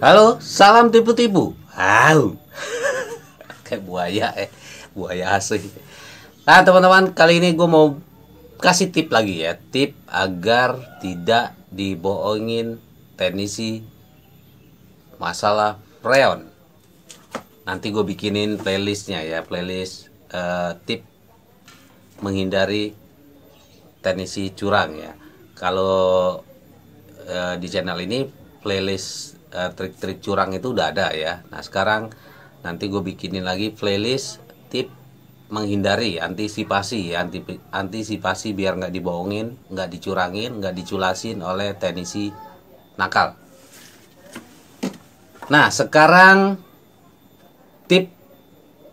Halo, salam tipu-tipu. Au. Kayak buaya buaya asli. Nah, teman-teman, kali ini gue mau kasih tip lagi ya, tip agar tidak dibohongin teknisi masalah freon. Nanti gue bikinin playlistnya ya, playlist tip menghindari teknisi curang ya. Kalau di channel ini playlist trik-trik curang itu udah ada ya. Nah, sekarang nanti gue bikinin lagi playlist tip menghindari, antisipasi biar nggak dibohongin, nggak dicurangin, nggak diculasin oleh teknisi nakal. Nah, sekarang tip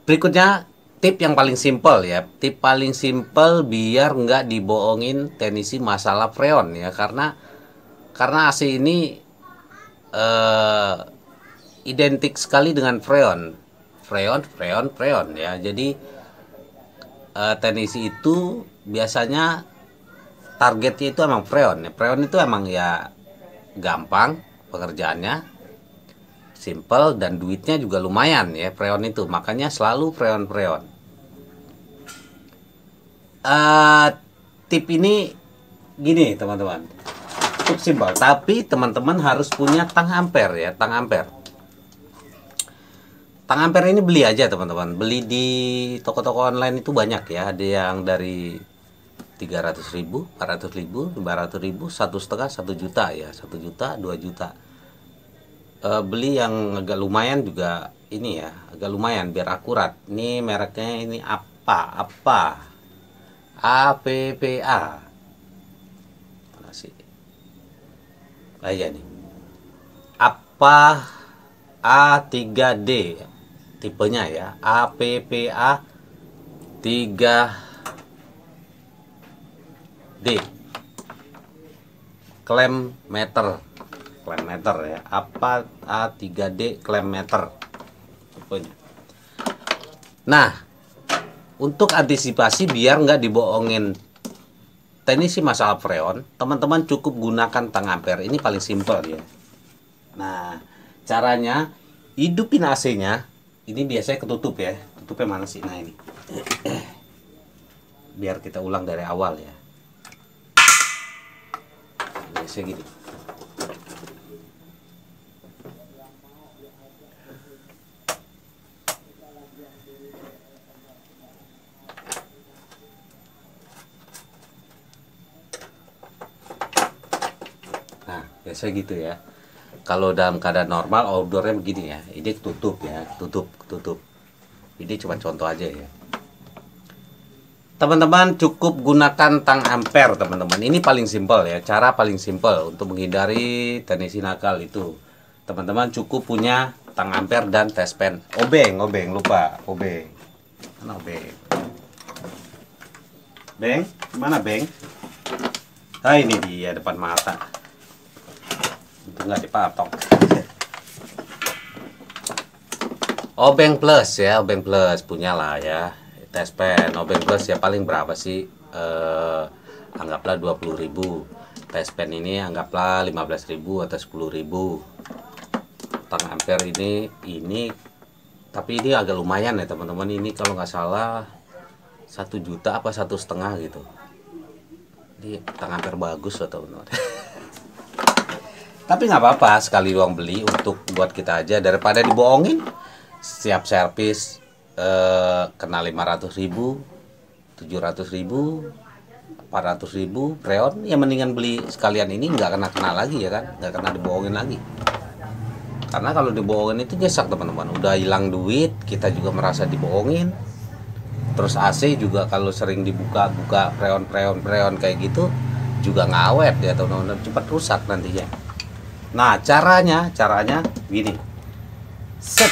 berikutnya, tip yang paling simpel ya, tip paling simpel biar nggak dibohongin teknisi masalah freon ya, karena AC ini identik sekali dengan freon ya. Jadi teknisi itu biasanya targetnya itu emang freon ya. Freon itu emang ya gampang pekerjaannya, simple, dan duitnya juga lumayan ya freon itu, makanya selalu freon. Tip ini gini teman-teman, cukup simpel, tapi teman-teman harus punya tang ampere ya. Tang ampere ini beli aja teman-teman, beli di toko-toko online itu banyak ya, ada yang dari 300.000, 400.000, 500.000, 1,5, 1 juta ya, 1 juta, 2 juta. Beli yang agak lumayan juga ini ya, agak lumayan biar akurat. Ini mereknya ini apa APPA mana sih aja nih, apa A3D tipenya ya, APPA 3D klem meter ya, apa A3D klem meter tipenya. Nah, untuk antisipasi biar nggak dibohongin teknisi masalah freon, teman-teman cukup gunakan tang ampere. Ini paling simpel ya. Nah, caranya hidupin AC-nya. Ini biasanya ketutup ya. Tutupnya mana sih? Nah, ini. Biar kita ulang dari awal ya. Biasanya gini. Nah, biasa gitu ya. Kalau dalam keadaan normal outdoornya begini ya. Ini tutup ya, tutup. Ini cuma contoh aja ya. Teman-teman cukup gunakan tang ampere teman-teman. Ini paling simpel ya, cara paling simpel untuk menghindari teknisi nakal itu. Teman-teman cukup punya tang ampere dan test pen. Obeng lupa obeng. Mana obeng? Beng, mana beng? Ah, ini dia depan mata. Itu nggak dipatok. Obeng plus ya, obeng plus punyalah ya. Test pen obeng plus ya, paling berapa sih? Anggaplah 20.000. Test pen ini anggaplah 15.000 atau 10.000. Tang ampere ini tapi ini agak lumayan ya teman-teman. Ini kalau nggak salah 1 juta apa 1,5 gitu. Ini tang ampere bagus loh teman-teman. Tapi nggak apa-apa, sekali doang beli untuk buat kita aja, daripada dibohongin. Siap servis kena 500.000, 700.000, 400.000 freon ya, mendingan beli sekalian ini, nggak kena lagi ya kan, nggak kena dibohongin lagi. Karena kalau dibohongin itu nyesek teman-teman, udah hilang duit, kita juga merasa dibohongin. Terus AC juga kalau sering dibuka-buka freon kayak gitu juga ngawet ya teman-teman, cepat rusak nantinya. Nah, caranya gini. Set.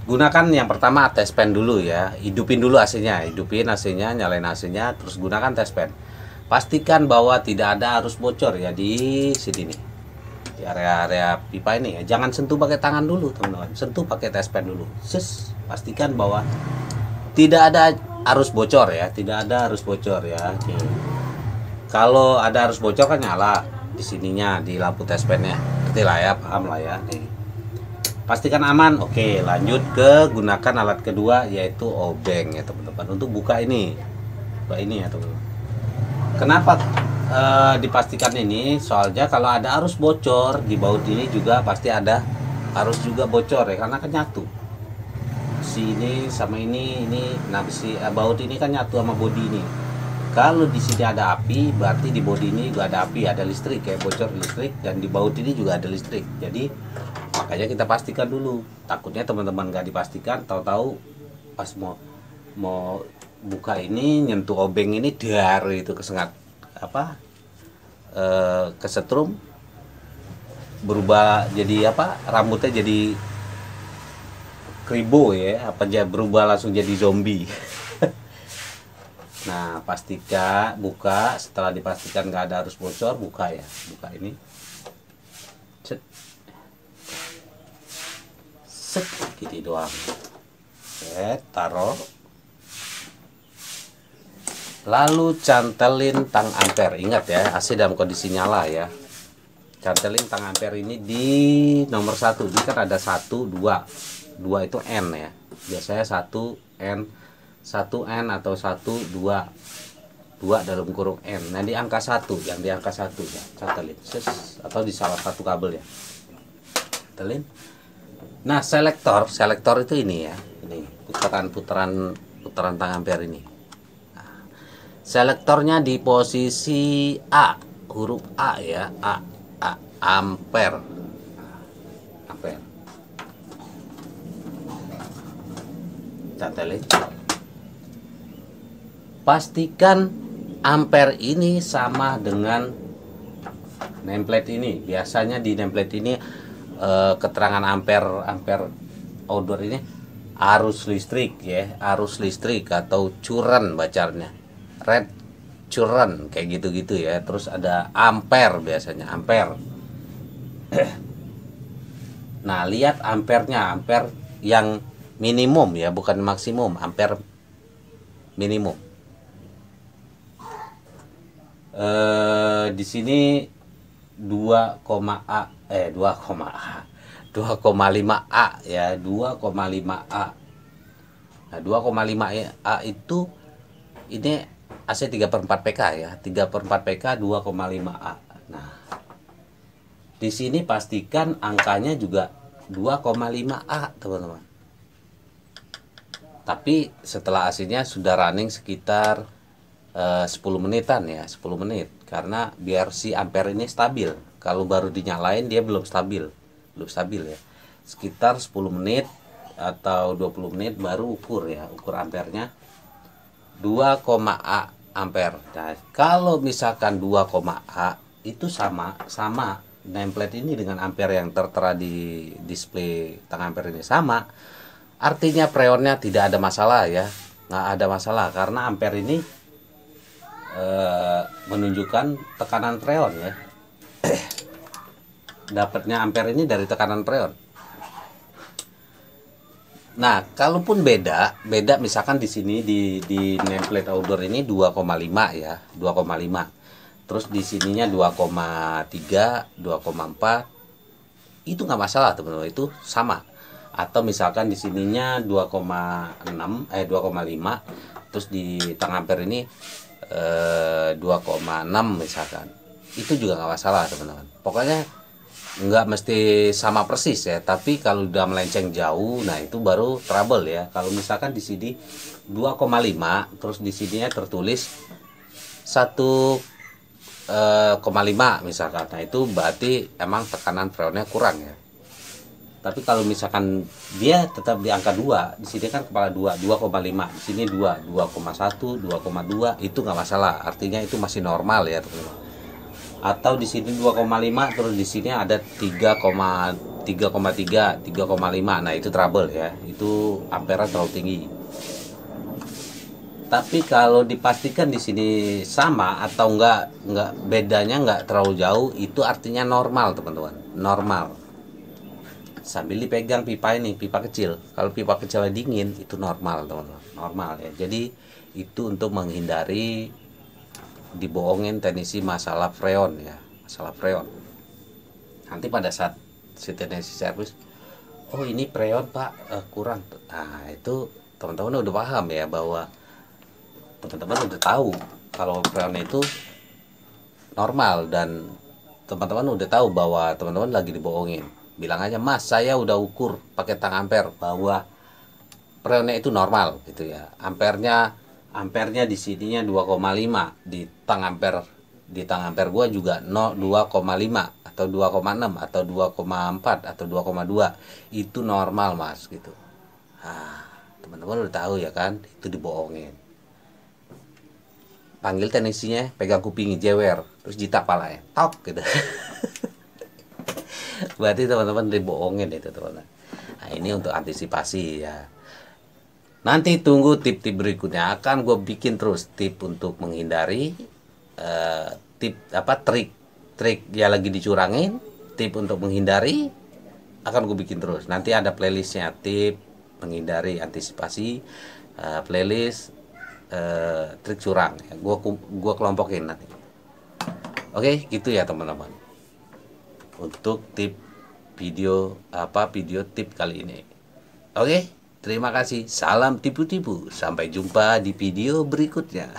Gunakan yang pertama test pen dulu ya. Hidupin dulu AC-nya, nyalain AC-nya, terus gunakan test pen. Pastikan bahwa tidak ada arus bocor ya di sini nih. Di area pipa ini ya. Jangan sentuh pakai tangan dulu, teman-teman. Sentuh pakai test pen dulu. Pastikan bahwa tidak ada arus bocor ya, Oke. Kalau ada arus bocor kan nyala di sininya, di lampu test pen-nya. Ngerti lah ya, paham lah ya nih. pastikan aman. Oke, lanjut ke gunakan alat kedua yaitu obeng ya teman-teman, untuk buka ini ya teman-teman. Kenapa dipastikan ini? Soalnya kalau ada arus bocor di baut ini juga pasti ada arus juga bocor ya, karena kan nyatu si ini sama ini. Nah si baut ini kan nyatu sama bodi ini. Kalau di sini ada api, berarti di bodi ini juga ada api, ada listrik ya, bocor listrik, dan di baut ini juga ada listrik. Jadi makanya kita pastikan dulu. Takutnya teman-teman nggak dipastikan, tahu-tahu pas mau buka ini nyentuh obeng ini dar itu kesengat apa kesetrum, berubah jadi apa, rambutnya jadi kribo ya, apa aja berubah langsung jadi zombie. Nah pastikan buka, setelah dipastikan nggak ada arus bocor, buka ya, buka ini set set gitu doang, set taruh, lalu cantelin tang ampere. Ingat ya, AC dalam kondisi nyala ya. Cantelin tang ampere ini di nomor 1. Ini kan ada 1, 2 itu N ya, biasanya 1 N atau 2 dalam kurung N. Nah di angka 1, yang di angka 1 ya cantelin, atau di salah satu kabel ya cantelin. Nah selektor itu ini ya, ini putaran tang ampere ini. Nah, selektornya di posisi A, huruf A ya, ampere. Cantelin. Pastikan ampere ini sama dengan nameplate ini. Biasanya di nameplate ini keterangan ampere outdoor ini arus listrik ya, arus listrik atau current bacanya, red current kayak gitu-gitu ya. Terus ada ampere, biasanya ampere. Nah lihat ampernya, ampere yang minimum ya, bukan maksimum, ampere minimum. Di sini 2,5 A ya, 2,5 A. Nah 2,5 A itu ini AC 3/4 PK ya, 3/4 PK 2,5 A. Nah di sini pastikan angkanya juga 2,5 A teman-teman. Tapi setelah AC-nya sudah running sekitar 10 menitan ya, 10 menit, karena biar si ampere ini stabil. Kalau baru dinyalain dia belum stabil ya. Sekitar 10 menit atau 20 menit baru ukur ya, ukur ampernya 2, A ampere. Nah, kalau misalkan 2, A itu sama nameplate ini dengan ampere yang tertera di display tang ampere ini sama, artinya freonnya tidak ada masalah ya, nggak ada masalah, karena ampere ini menunjukkan tekanan freon ya. Dapatnya ampere ini dari tekanan freon. Nah kalaupun beda misalkan di sini di nameplate outdoor ini 2,5 ya, 2,5, terus di sininya 2,3, 2,4, itu nggak masalah teman-teman, itu sama. Atau misalkan di sininya 2,5, terus di tang ampere ini 2,6 misalkan, itu juga nggak masalah teman-teman. Pokoknya nggak mesti sama persis ya, tapi kalau udah melenceng jauh, nah itu baru trouble ya. Kalau misalkan di sini 2,5, terus di sininya tertulis 1,5 misalkan, nah itu berarti emang tekanan freonnya kurang ya. Tapi kalau misalkan dia tetap di angka 2, di sini kan kepala 2, 2,5, di sini 2, 2,1, 2,2, itu nggak masalah, artinya itu masih normal ya teman-teman. Atau di sini 2,5, terus di sini ada 3,3, 3,5, nah itu trouble ya, itu ampere terlalu tinggi. Tapi kalau dipastikan di sini sama atau enggak bedanya nggak terlalu jauh, itu artinya normal teman-teman, normal. Sambil dipegang pipa ini, pipa kecil. Kalau pipa kecilnya dingin itu normal teman-teman, normal ya. Jadi itu untuk menghindari dibohongin teknisi masalah freon ya, masalah freon. Nanti pada saat si teknisi servis, oh ini preon pak, kurang. Nah itu teman-teman udah paham ya, bahwa teman-teman udah tahu kalau preon itu normal, dan teman-teman udah tahu bahwa teman-teman lagi dibohongin. Bilang aja, mas saya udah ukur pakai tang ampere bahwa freonnya itu normal gitu ya. Ampernya di sininya 2,5, di tang ampere gua juga 2,5 atau 2,6 atau 2,4 atau 2,2 itu normal mas gitu. Nah, teman-teman udah tahu ya kan, itu dibohongin. Panggil teknisinya, pegang kupingnya jewer, terus jitak palanya tok gitu. Berarti teman-teman dibohongin itu teman-teman. Nah ini untuk antisipasi ya. Nanti tunggu tip-tip berikutnya, akan gue bikin terus tip untuk menghindari, tip apa, trik ya lagi dicurangin, tip untuk menghindari, akan gue bikin terus. Nanti ada playlistnya, tip menghindari, antisipasi, playlist trik curang ya. Gua kelompokin nanti. Oke, gitu ya teman-teman. Untuk tip video tip kali ini. Oke, terima kasih. Salam tipu-tipu. Sampai jumpa di video berikutnya.